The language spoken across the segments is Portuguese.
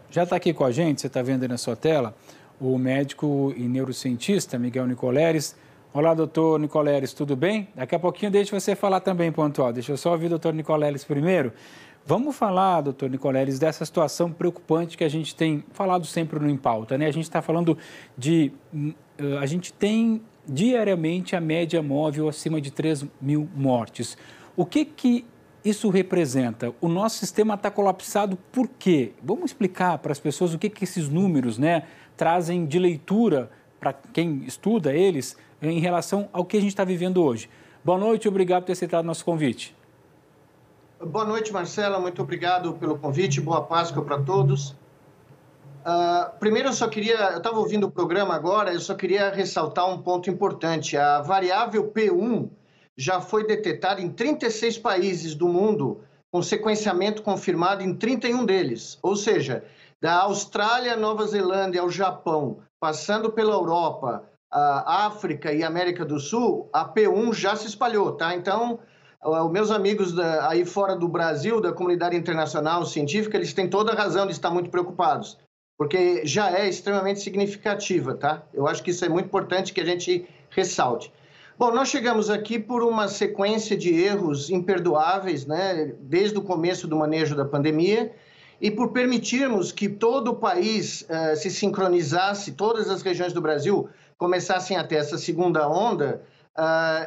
Já está aqui com a gente, você está vendo aí na sua tela, o médico e neurocientista Miguel Nicoleres. Olá, doutor Nicoleres, tudo bem? Daqui a pouquinho deixa você falar também, pontual. Deixa eu só ouvir o doutor Nicoleres primeiro. Vamos falar, doutor Nicoleres, dessa situação preocupante que a gente tem falado sempre no Em Pauta, né? A gente está falando de... A gente tem diariamente a média móvel acima de 3.000 mortes. O que isso representa? O nosso sistema está colapsado por quê? Vamos explicar para as pessoas o que esses números, né, trazem de leitura para quem estuda eles em relação ao que a gente está vivendo hoje. Boa noite, obrigado por ter aceitado nosso convite. Boa noite, Marcela, muito obrigado pelo convite, boa Páscoa para todos. Primeiro, eu estava ouvindo o programa agora, eu só queria ressaltar um ponto importante. A variável P1 já foi detectada em 36 países do mundo, com sequenciamento confirmado em 31 deles. Ou seja, da Austrália, Nova Zelândia ao Japão, passando pela Europa, a África e América do Sul, a P1 já se espalhou, tá? Então, os meus amigos aí fora do Brasil, da comunidade internacional científica, eles têm toda a razão de estar muito preocupados, porque já é extremamente significativa, tá? Eu acho que isso é muito importante que a gente ressalte. Bom, nós chegamos aqui por uma sequência de erros imperdoáveis, né, desde o começo do manejo da pandemia, e por permitirmos que todo o país se sincronizasse, todas as regiões do Brasil começassem a ter essa segunda onda,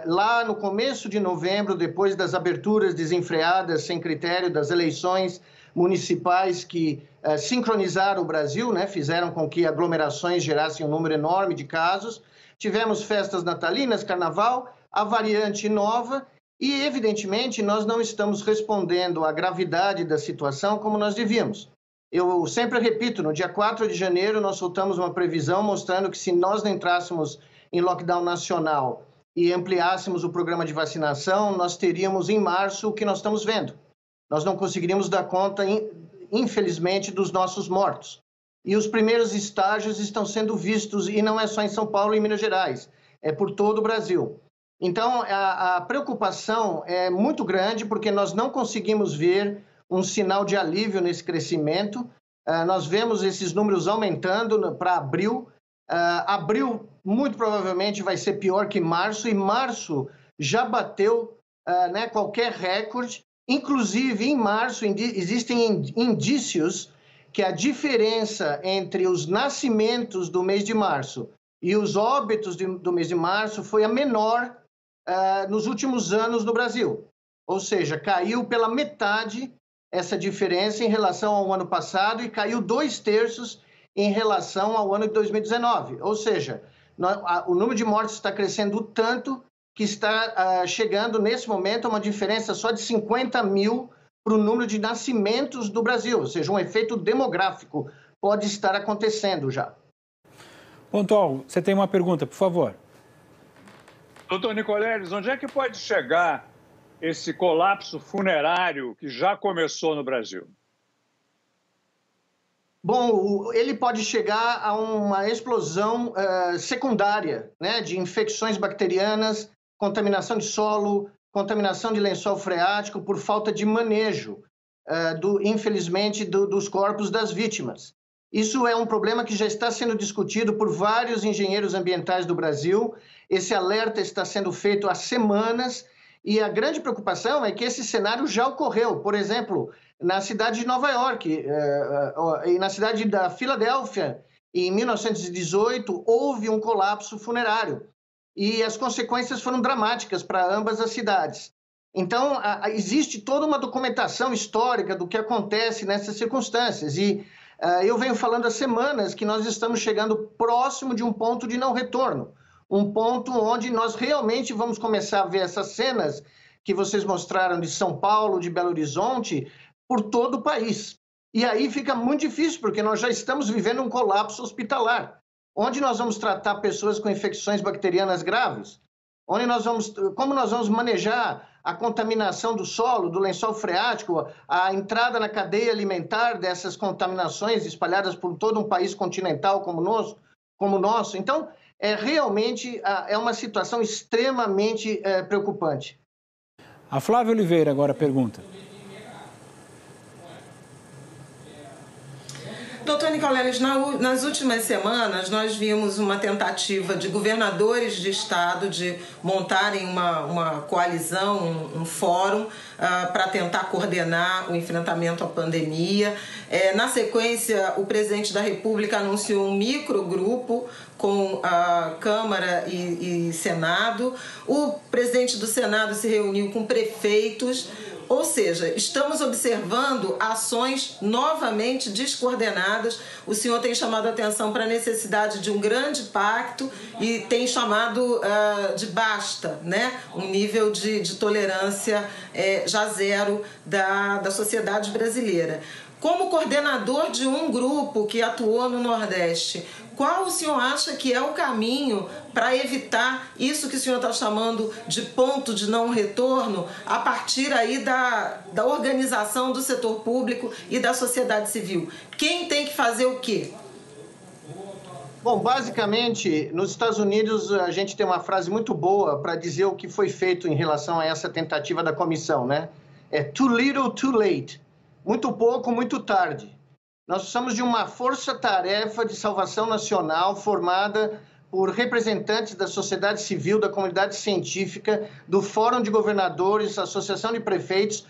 lá no começo de novembro, depois das aberturas desenfreadas, sem critério, das eleições municipais que sincronizaram o Brasil, né, fizeram com que aglomerações gerassem um número enorme de casos. Tivemos festas natalinas, carnaval, a variante nova e, evidentemente, nós não estamos respondendo à gravidade da situação como nós devíamos. Eu sempre repito, no dia 4 de janeiro nós soltamos uma previsão mostrando que se nós não entrássemos em lockdown nacional e ampliássemos o programa de vacinação, nós teríamos em março o que nós estamos vendo. Nós não conseguiríamos dar conta, infelizmente, dos nossos mortos. E os primeiros estágios estão sendo vistos, e não é só em São Paulo e Minas Gerais, é por todo o Brasil. Então, a preocupação é muito grande, porque nós não conseguimos ver um sinal de alívio nesse crescimento. Nós vemos esses números aumentando para abril. Abril, muito provavelmente, vai ser pior que março, e março já bateu qualquer recorde. Inclusive, em março, existem indícios que a diferença entre os nascimentos do mês de março e os óbitos do mês de março foi a menor nos últimos anos no Brasil. Ou seja, caiu pela metade essa diferença em relação ao ano passado e caiu 2/3 em relação ao ano de 2019. Ou seja, o número de mortes está crescendo tanto que está chegando, nesse momento, a uma diferença só de 50 mil para o número de nascimentos do Brasil. Ou seja, um efeito demográfico pode estar acontecendo já. Pontual, você tem uma pergunta, por favor. Doutor Nicoleres, onde é que pode chegar esse colapso funerário que já começou no Brasil? Bom, ele pode chegar a uma explosão secundária, né, de infecções bacterianas, contaminação de solo, contaminação de lençol freático por falta de manejo, infelizmente, dos corpos das vítimas. Isso é um problema que já está sendo discutido por vários engenheiros ambientais do Brasil. Esse alerta está sendo feito há semanas e a grande preocupação é que esse cenário já ocorreu. Por exemplo, na cidade de Nova York e na cidade da Filadélfia, em 1918, houve um colapso funerário. E as consequências foram dramáticas para ambas as cidades. Então, existe toda uma documentação histórica do que acontece nessas circunstâncias. E eu venho falando há semanas que nós estamos chegando próximo de um ponto de não retorno. Um ponto onde nós realmente vamos começar a ver essas cenas que vocês mostraram de São Paulo, de Belo Horizonte, por todo o país. E aí fica muito difícil, porque nós já estamos vivendo um colapso hospitalar. Onde nós vamos tratar pessoas com infecções bacterianas graves? Como nós vamos manejar a contaminação do solo, do lençol freático, a entrada na cadeia alimentar dessas contaminações espalhadas por todo um país continental como o nosso? Então, realmente é uma situação extremamente preocupante. A Flávia Oliveira agora pergunta. Doutor Nicoleles, nas últimas semanas nós vimos uma tentativa de governadores de estado de montarem uma coalizão, um fórum para tentar coordenar o enfrentamento à pandemia. Na sequência, o presidente da República anunciou um microgrupo com a Câmara e Senado. O presidente do Senado se reuniu com prefeitos. Ou seja, estamos observando ações novamente descoordenadas. O senhor tem chamado a atenção para a necessidade de um grande pacto e tem chamado de basta, né? Um nível de tolerância já zero da sociedade brasileira. Como coordenador de um grupo que atuou no Nordeste, qual o senhor acha que é o caminho para evitar isso que o senhor está chamando de ponto de não retorno a partir aí da organização do setor público e da sociedade civil? Quem tem que fazer o quê? Bom, basicamente, nos Estados Unidos, a gente tem uma frase muito boa para dizer o que foi feito em relação a essa tentativa da comissão, né? É too little, too late. Muito pouco, muito tarde. Nós precisamos de uma força-tarefa de salvação nacional formada por representantes da sociedade civil, da comunidade científica, do Fórum de Governadores, Associação de Prefeitos,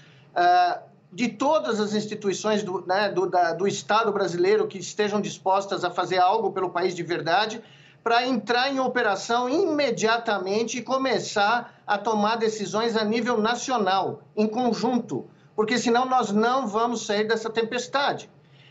de todas as instituições do Estado brasileiro que estejam dispostas a fazer algo pelo país de verdade, para entrar em operação imediatamente e começar a tomar decisões a nível nacional, em conjunto, porque senão nós não vamos sair dessa tempestade.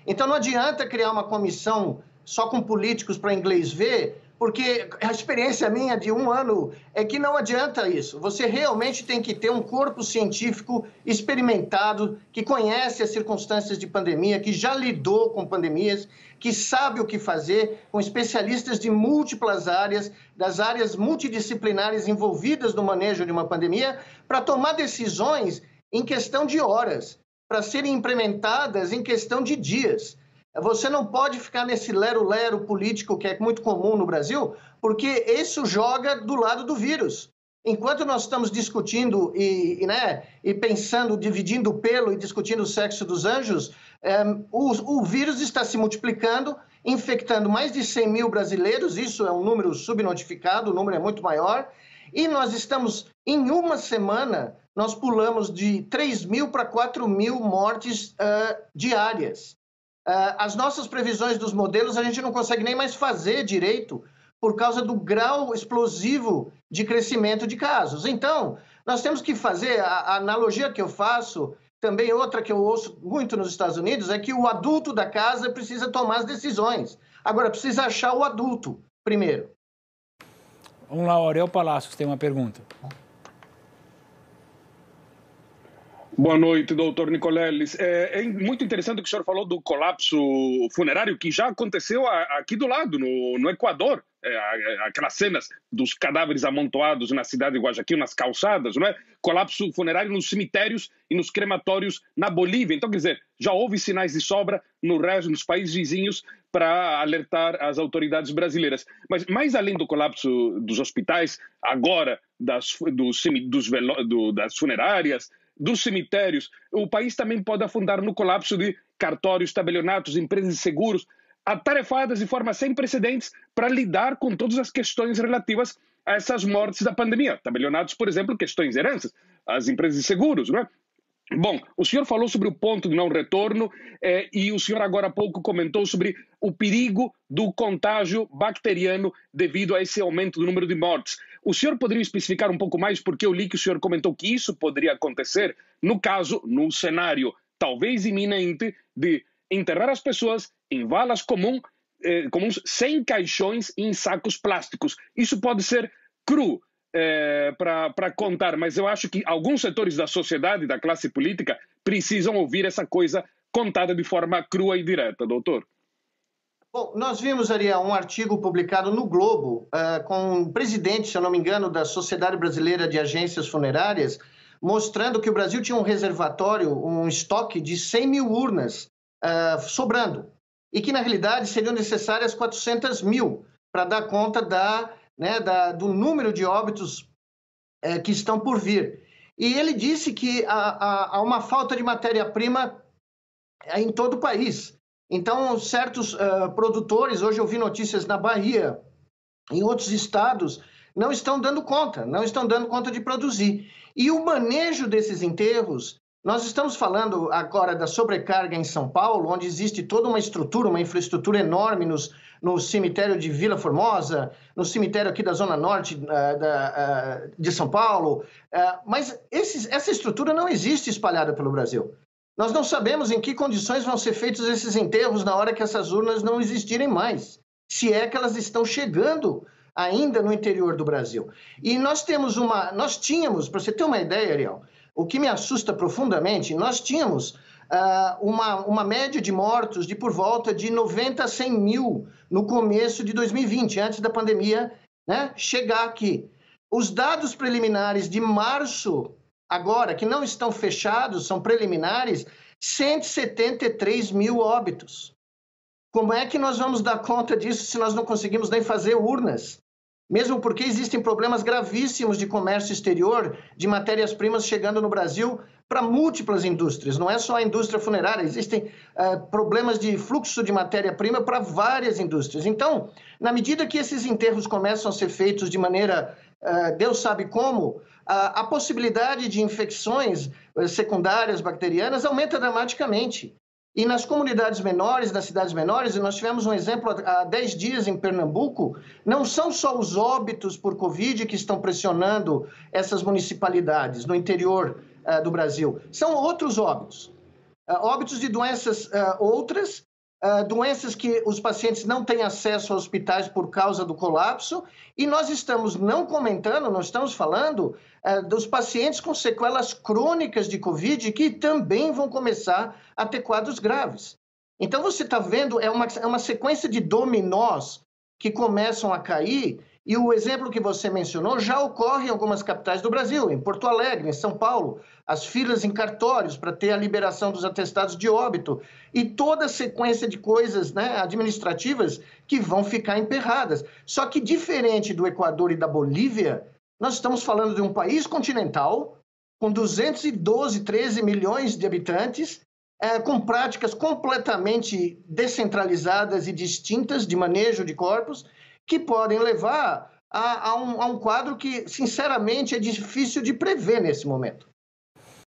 Então não adianta criar uma comissão só com políticos para inglês ver, porque a experiência minha de 1 ano é que não adianta isso. Você realmente tem que ter um corpo científico experimentado, que conhece as circunstâncias de pandemia, que já lidou com pandemias, que sabe o que fazer, com especialistas de múltiplas áreas, das áreas multidisciplinares envolvidas no manejo de uma pandemia, para tomar decisões em questão de horas, para serem implementadas em questão de dias. Você não pode ficar nesse lero-lero político que é muito comum no Brasil, porque isso joga do lado do vírus. Enquanto nós estamos discutindo e pensando, dividindo o pelo e discutindo o sexo dos anjos, o vírus está se multiplicando, infectando mais de 100 mil brasileiros, isso é um número subnotificado, o número é muito maior, e nós estamos, em uma semana, nós pulamos de 3 mil para 4 mil mortes diárias. As nossas previsões dos modelos a gente não consegue nem mais fazer direito por causa do grau explosivo de crescimento de casos. Então, nós temos que fazer, a analogia que eu faço, também outra que eu ouço muito nos Estados Unidos, é que o adulto da casa precisa tomar as decisões. Agora, precisa achar o adulto primeiro. Vamos lá, Aurel Palácios tem uma pergunta. Boa noite, doutor Nicoleles. É muito interessante o que o senhor falou do colapso funerário que já aconteceu aqui do lado, no Equador. Aquelas cenas dos cadáveres amontoados na cidade de Guayaquil, nas calçadas, não é? Colapso funerário nos cemitérios e nos crematórios na Bolívia. Então, quer dizer, já houve sinais de sobra nos países vizinhos para alertar as autoridades brasileiras. Mas, mais além do colapso dos hospitais, agora das funerárias, dos cemitérios, o país também pode afundar no colapso de cartórios, tabelionatos, empresas de seguros, atarefadas de forma sem precedentes para lidar com todas as questões relativas a essas mortes da pandemia. Tabelionatos, por exemplo, questões de heranças, as empresas de seguros, não é? Bom, o senhor falou sobre o ponto de não retorno e o senhor agora há pouco comentou sobre o perigo do contágio bacteriano devido a esse aumento do número de mortes. O senhor poderia especificar um pouco mais, porque eu li que o senhor comentou que isso poderia acontecer no cenário talvez iminente de enterrar as pessoas em valas comuns sem caixões e em sacos plásticos. Isso pode ser cru para contar, mas eu acho que alguns setores da sociedade, da classe política, precisam ouvir essa coisa contada de forma crua e direta, doutor. Bom, nós vimos, Ariel, um artigo publicado no Globo com o presidente, se eu não me engano, da Sociedade Brasileira de Agências Funerárias, mostrando que o Brasil tinha um reservatório, um estoque de 100 mil urnas sobrando, e que, na realidade, seriam necessárias 400 mil para dar conta do número de óbitos que estão por vir. E ele disse que há uma falta de matéria-prima em todo o país. Então, certos produtores, hoje eu vi notícias na Bahia, em outros estados, não estão dando conta de produzir. E o manejo desses enterros, nós estamos falando agora da sobrecarga em São Paulo, onde existe toda uma estrutura, uma infraestrutura enorme no cemitério de Vila Formosa, no cemitério aqui da Zona Norte de São Paulo, mas essa estrutura não existe espalhada pelo Brasil. Nós não sabemos em que condições vão ser feitos esses enterros na hora que essas urnas não existirem mais, se é que elas estão chegando ainda no interior do Brasil. E nós tínhamos, para você ter uma ideia, Ariel, o que me assusta profundamente, nós tínhamos uma média de mortos de por volta de 90 a 100 mil no começo de 2020, antes da pandemia, né, chegar aqui. Os dados preliminares de março, agora, que não estão fechados, são preliminares, 173 mil óbitos. Como é que nós vamos dar conta disso se nós não conseguimos nem fazer urnas? Mesmo porque existem problemas gravíssimos de comércio exterior, de matérias-primas chegando no Brasil para múltiplas indústrias. Não é só a indústria funerária, existem problemas de fluxo de matéria-prima para várias indústrias. Então, na medida que esses enterros começam a ser feitos de maneira, Deus sabe como, a possibilidade de infecções secundárias bacterianas aumenta dramaticamente. E nas comunidades menores, nas cidades menores, e nós tivemos um exemplo há 10 dias em Pernambuco, não são só os óbitos por Covid que estão pressionando essas municipalidades no interior do Brasil, são outros óbitos. Óbitos de doenças outras, doenças que os pacientes não têm acesso a hospitais por causa do colapso, e nós estamos não comentando, nós estamos falando dos pacientes com sequelas crônicas de Covid que também vão começar a ter quadros graves. Então, você está vendo, é uma sequência de dominós que começam a cair, e o exemplo que você mencionou já ocorre em algumas capitais do Brasil, em Porto Alegre, em São Paulo, as filas em cartórios para ter a liberação dos atestados de óbito e toda a sequência de coisas, né, administrativas que vão ficar emperradas. Só que, diferente do Equador e da Bolívia, nós estamos falando de um país continental com 212, 13 milhões de habitantes, com práticas completamente descentralizadas e distintas de manejo de corpos, que podem levar a um quadro que, sinceramente, é difícil de prever nesse momento.